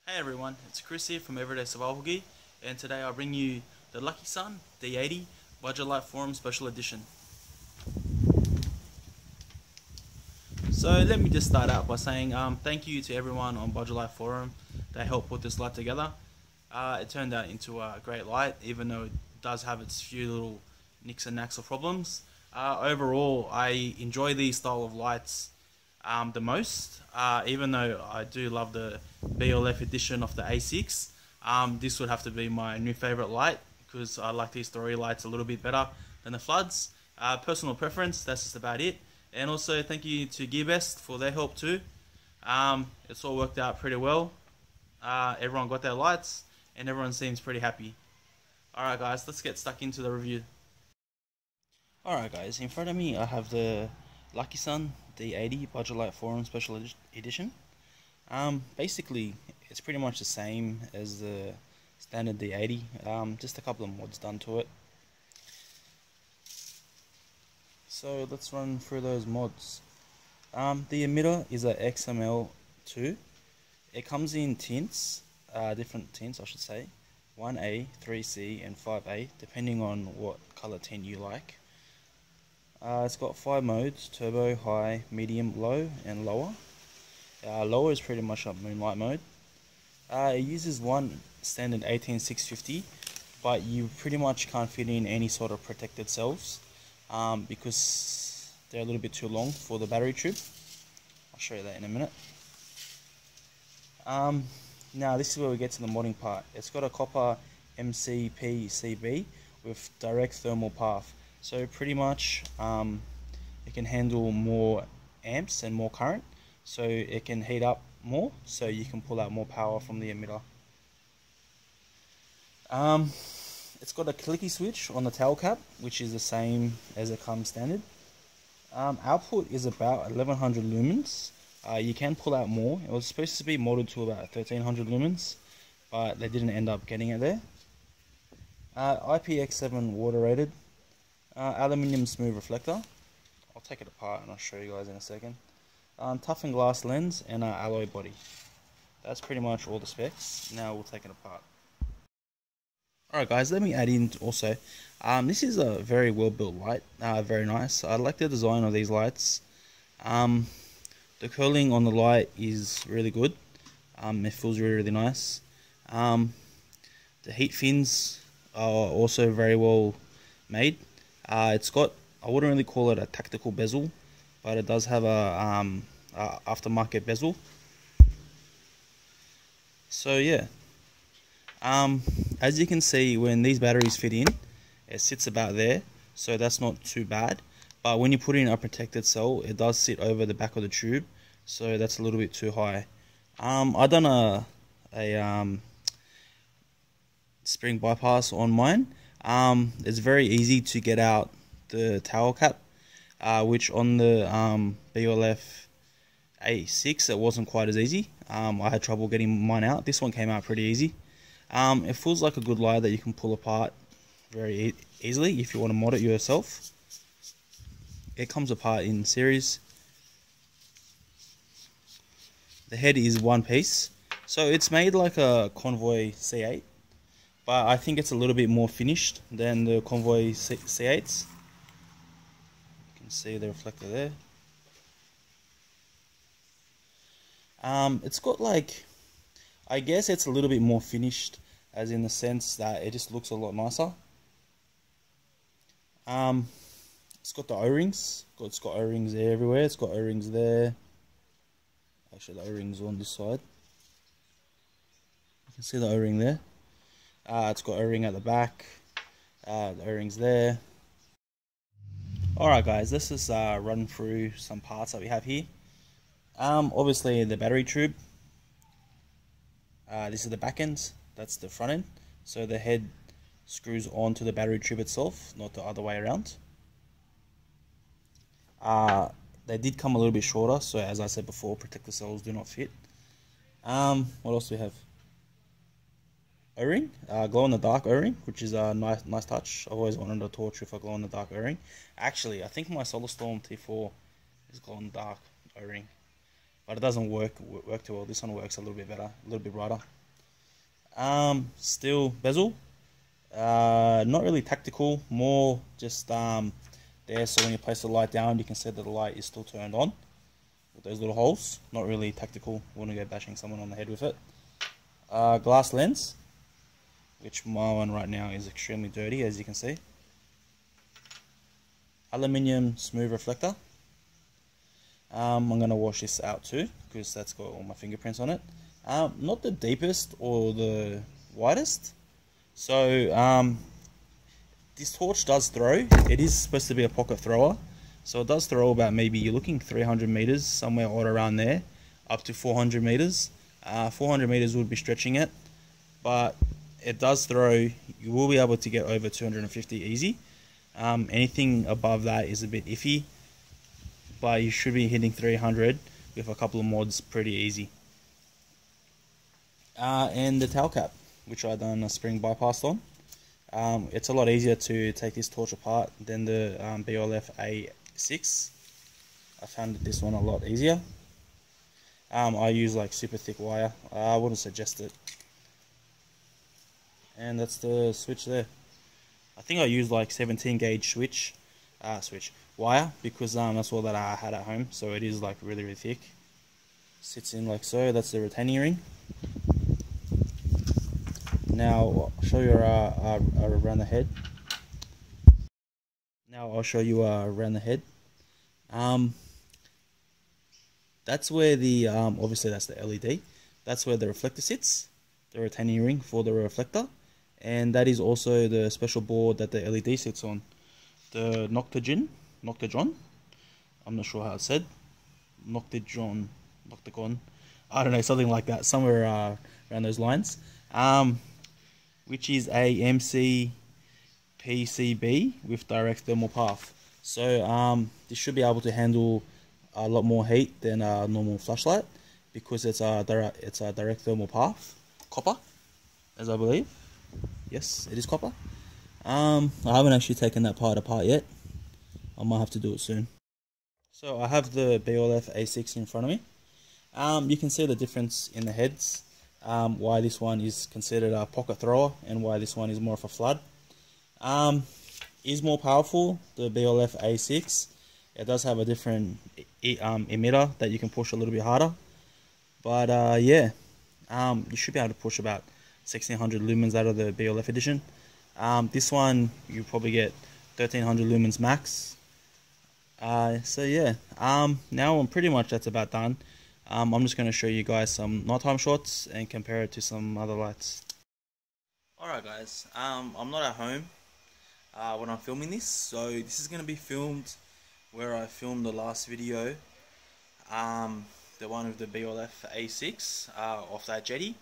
Hey everyone, it's Chris here from Everyday Survival Gear, and today I bring you the Luckysun D80 Budget Light Forum Special Edition. So let me just start out by saying thank you to everyone on Budget Light Forum. They helped put this light together. It turned out into a great light, even though it does have its few little nicks and knacks or problems. Overall, I enjoy these style of lights the most, even though I do love the BLF edition of the A6. This would have to be my new favorite light because I like these story lights a little bit better than the floods. Personal preference, that's just about it. And also thank you to GearBest for their help too. It's all worked out pretty well. Everyone got their lights and everyone seems pretty happy. Alright guys, let's get stuck into the review. Alright guys, in front of me I have the Luckysun D80 Budget Light Forum Special Edition. Basically, it's pretty much the same as the standard D80, just a couple of mods done to it. So let's run through those mods. The emitter is a XML2. It comes in tints, different tints I should say, 1A, 3C and 5A, depending on what color tint you like. It's got 5 modes: turbo, high, medium, low and lower. Lower is pretty much a moonlight mode. It uses one standard 18650, but you pretty much can't fit in any sort of protected cells because they're a little bit too long for the battery tube. I'll show you that in a minute. Now this is where we get to the modding part. It's got a copper MCPCB with direct thermal path. So pretty much it can handle more amps and more current, so it can heat up more, so you can pull out more power from the emitter. It's got a clicky switch on the tail cap, which is the same as it comes standard. Output is about 1100 lumens. You can pull out more. It was supposed to be modded to about 1300 lumens, but they didn't end up getting it there. IPX7 water rated. Aluminium smooth reflector. I'll take it apart and I'll show you guys in a second. Toughened glass lens and alloy body. That's pretty much all the specs. Now we'll take it apart. Alright guys, let me add in also, this is a very well built light, very nice. I like the design of these lights. The curling on the light is really good. It feels really nice. The heat fins are also very well made. It's got, I wouldn't really call it a tactical bezel, but it does have a aftermarket bezel. So yeah, as you can see, when these batteries fit in, it sits about there, so that's not too bad. But when you put in a protected cell, it does sit over the back of the tube, so that's a little bit too high. I done a spring bypass on mine. It's very easy to get out the towel cap, which on the BLF A6 it wasn't quite as easy. I had trouble getting mine out. This one came out pretty easy. It feels like a good light that you can pull apart very easily if you want to mod it yourself. It comes apart in series. The head is one piece, so it's made like a Convoy C8. But I think it's a little bit more finished than the Convoy C8s. You can see the reflector there. It's got like, I guess it's a little bit more finished, as in the sense that it just looks a lot nicer. It's got the O-rings. It's got O-rings there everywhere. It's got O-rings there. Actually, the O-rings on this side. You can see the O-ring there. It's got O-ring at the back, the O-rings there. Alright guys, let's just run through some parts that we have here. Obviously the battery tube. This is the back end, that's the front end. So the head screws onto the battery tube itself, not the other way around. They did come a little bit shorter, so as I said before, protector cells do not fit. What else do we have? O-ring, glow in the dark O-ring, which is a nice touch. I've always wanted a torch with a glow in the dark O-ring. Actually, I think my Solar-Storm T4 is glow in the dark O-ring, but it doesn't work too well. This one works a little bit better, a little bit brighter. Steel bezel. Not really tactical, more just there so when you place the light down you can see that the light is still turned on with those little holes. Not really tactical, wouldn't go bashing someone on the head with it. Glass lens, which my one right now is extremely dirty, as you can see. Aluminium smooth reflector. I'm going to wash this out too because that's got all my fingerprints on it. Not the deepest or the widest. So this torch does throw. It is supposed to be a pocket thrower. So it does throw about, maybe you're looking 300 meters, somewhere right around there, up to 400 meters. 400 meters would be stretching it, but it does throw. You will be able to get over 250 easy. Anything above that is a bit iffy, but you should be hitting 300 with a couple of mods pretty easy. And the tail cap, which I done a spring bypass on. It's a lot easier to take this torch apart than the BLF A6. I found this one a lot easier. I use like super thick wire. I wouldn't suggest it. And that's the switch there. I think I used like 17 gauge switch wire because that's all that I had at home. So it is like really thick. Sits in like so. That's the retaining ring. Now I'll show you around the head. That's where the obviously that's the LED. That's where the reflector sits, the retaining ring for the reflector, and that is also the special board that the LED sits on. The Noctagon. I'm not sure how it's said. Noctagon. I don't know, something like that, somewhere around those lines. Which is a MC PCB with direct thermal path. So this should be able to handle a lot more heat than a normal flashlight because it's a direct thermal path, copper, as I believe. Yes, it is copper. I haven't actually taken that part apart yet. I might have to do it soon. So I have the BLF A6 in front of me. You can see the difference in the heads. Why this one is considered a pocket thrower and why this one is more of a flood. Is more powerful, the BLF A6. It does have a different emitter that you can push a little bit harder. But yeah, you should be able to push about 1600 lumens out of the BLF edition. This one, you probably get 1300 lumens max. So yeah, now pretty much that's about done. I'm just going to show you guys some nighttime shots and compare it to some other lights. Alright guys, I'm not at home when I'm filming this, so this is going to be filmed where I filmed the last video, the one with the BLF A6 off that jetty.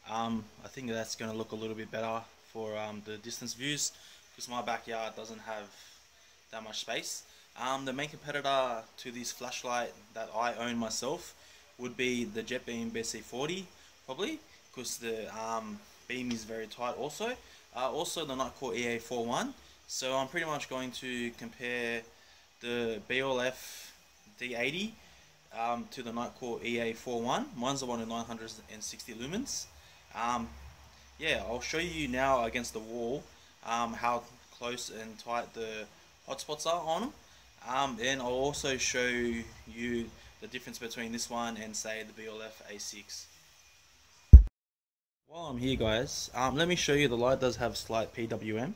I think that's going to look a little bit better for the distance views because my backyard doesn't have that much space. The main competitor to this flashlight that I own myself would be the JetBeam BC40, probably, because the beam is very tight also. Also the Nightcore EA41. So I'm pretty much going to compare the BLF D80 to the Nightcore EA41. Mine's the one with 960 lumens. Yeah, I'll show you now against the wall how close and tight the hotspots are on them. And I'll also show you the difference between this one and say the BLF A6. While I'm here guys, let me show you the light does have slight PWM.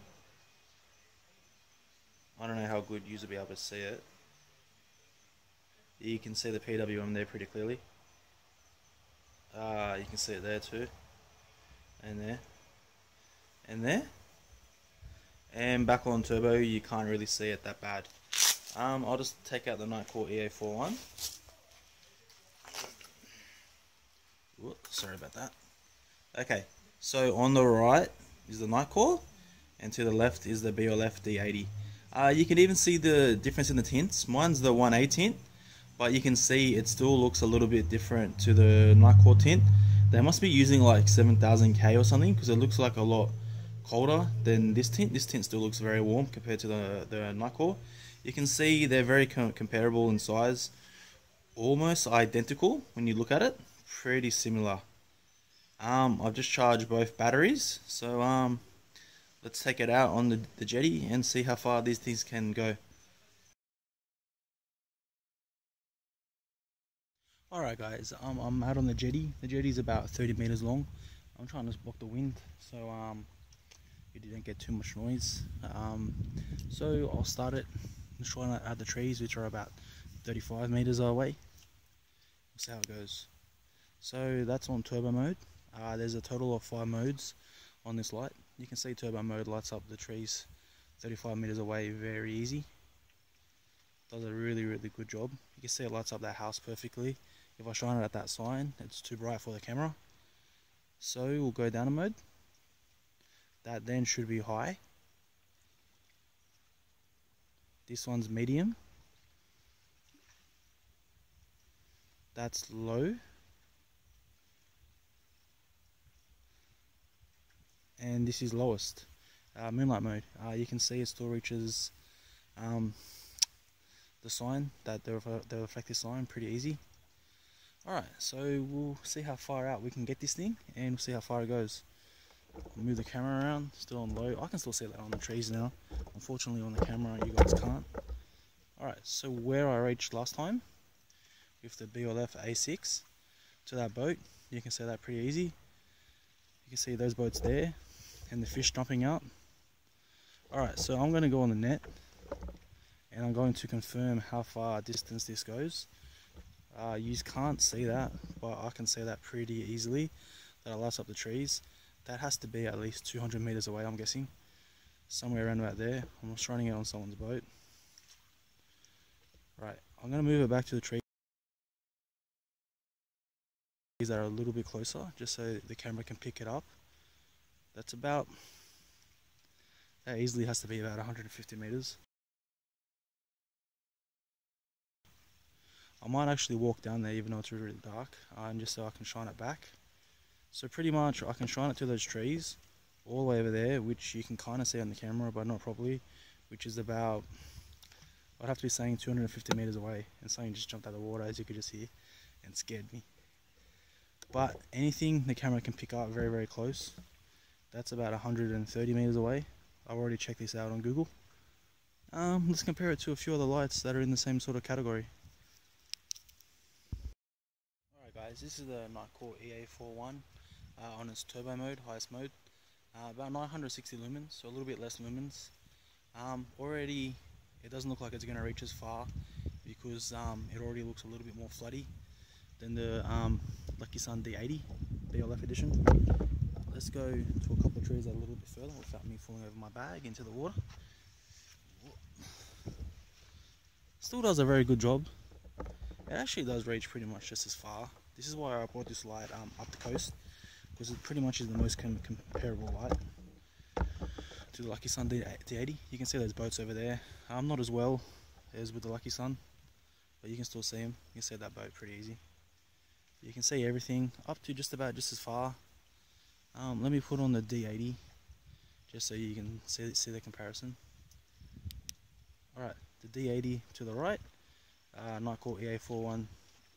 I don't know how good you will be able to see it. You can see the PWM there pretty clearly. You can see it there too. And there. And there. And back on turbo you can't really see it that bad. I'll just take out the Nightcore EA41. Sorry about that. Okay, so on the right is the Nightcore, and to the left is the BLF D80. You can even see the difference in the tints. Mine's the 1A tint, but you can see it still looks a little bit different to the Nightcore tint. They must be using like 7000K or something because it looks like a lot colder than this tint. This tint still looks very warm compared to the Nightcore. You can see they're very comparable in size, almost identical when you look at it. Pretty similar. I've just charged both batteries, so let's take it out on the jetty and see how far these things can go. Alright guys, I'm out on the jetty. The jetty is about 30 meters long. I'm trying to block the wind so it didn't get too much noise. So I'll start it. I'm trying to add the trees, which are about 35 meters away. We'll see how it goes. So that's on turbo mode. There's a total of 5 modes on this light. You can see turbo mode lights up the trees 35 meters away very easy. Does a really good job. You can see it lights up that house perfectly. If I shine it at that sign, it's too bright for the camera. So we'll go down a mode. That then should be high. This one's medium. That's low. And this is lowest. Moonlight mode. You can see it still reaches the sign, that the reflective sign, pretty easy. Alright, so we'll see how far out we can get this thing and we'll see how far it goes. Move the camera around, still on low. I can still see that on the trees now. Unfortunately on the camera you guys can't. Alright, so where I reached last time with the BLF A6 to that boat, you can see that pretty easy. You can see those boats there and the fish jumping out. Alright, so I'm going to go on the net and I'm going to confirm how far distance this goes. You can't see that, but I can see that pretty easily, that it lights up the trees. That has to be at least 200 meters away, I'm guessing. Somewhere around about there. I'm just running it on someone's boat. Right, I'm going to move it back to the trees that are a little bit closer, just so the camera can pick it up. That easily has to be about 150 meters. I might actually walk down there even though it's really dark, just so I can shine it back. So pretty much I can shine it to those trees all the way over there, which you can kind of see on the camera but not properly, which is about, I'd have to be saying 250 meters away, and something just jumped out of the water, as you could just hear, and scared me. But anything the camera can pick up very close, that's about 130 meters away. I've already checked this out on Google. Let's compare it to a few other lights that are in the same sort of category. Alright guys, this is the Nightcore EA41 on its turbo mode, highest mode. About 960 lumens, so a little bit less lumens. Already it doesn't look like it's going to reach as far because it already looks a little bit more floody than the Luckysun D80 BLF edition. Let's go to a couple of trees that are a little bit further without me falling over my bag into the water. Still does a very good job. It actually does reach pretty much just as far. This is why I brought this light up the coast, because it pretty much is the most comparable light to the Luckysun D80. You can see those boats over there. Not as well as with the Luckysun, but you can still see them. You can see that boat pretty easy. You can see everything up to just about just as far. Let me put on the D80 just so you can see the comparison. Alright, the D80 to the right, Nightcore EA41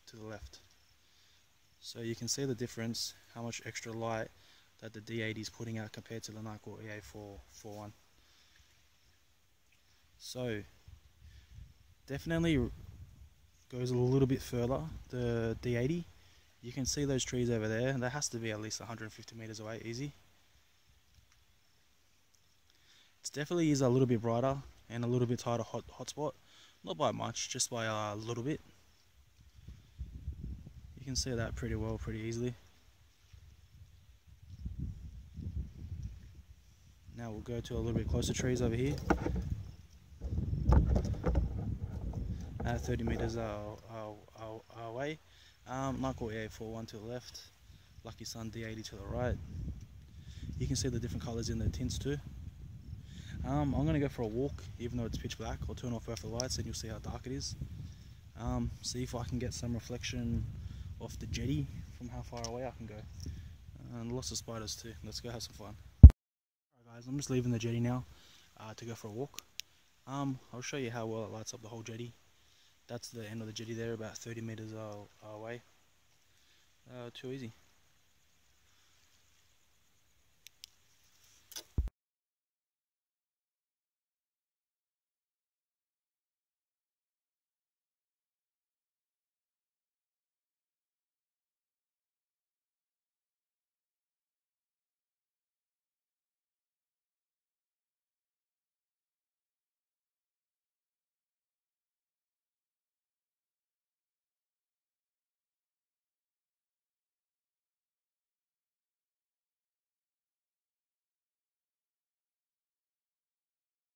to the left. So you can see the difference, how much extra light that the D80 is putting out compared to the Nightcore EA41. So definitely goes a little bit further, the D80. You can see those trees over there, that has to be at least 150 meters away, easy. It definitely is a little bit brighter and a little bit tighter hotspot. Not by much, just by a little bit. You can see that pretty well, pretty easily. Now we'll go to a little bit closer trees over here. 30 meters away. Nightcore EA41 to the left, Luckysun D80 to the right. You can see the different colours in the tints too. I'm going to go for a walk, even though it's pitch black. I'll turn off both the lights and you'll see how dark it is. See if I can get some reflection off the jetty from how far away I can go. And lots of spiders too. Let's go have some fun. Alright guys, I'm just leaving the jetty now to go for a walk. I'll show you how well it lights up the whole jetty. That's the end of the jetty there, about 30 meters away. Too easy.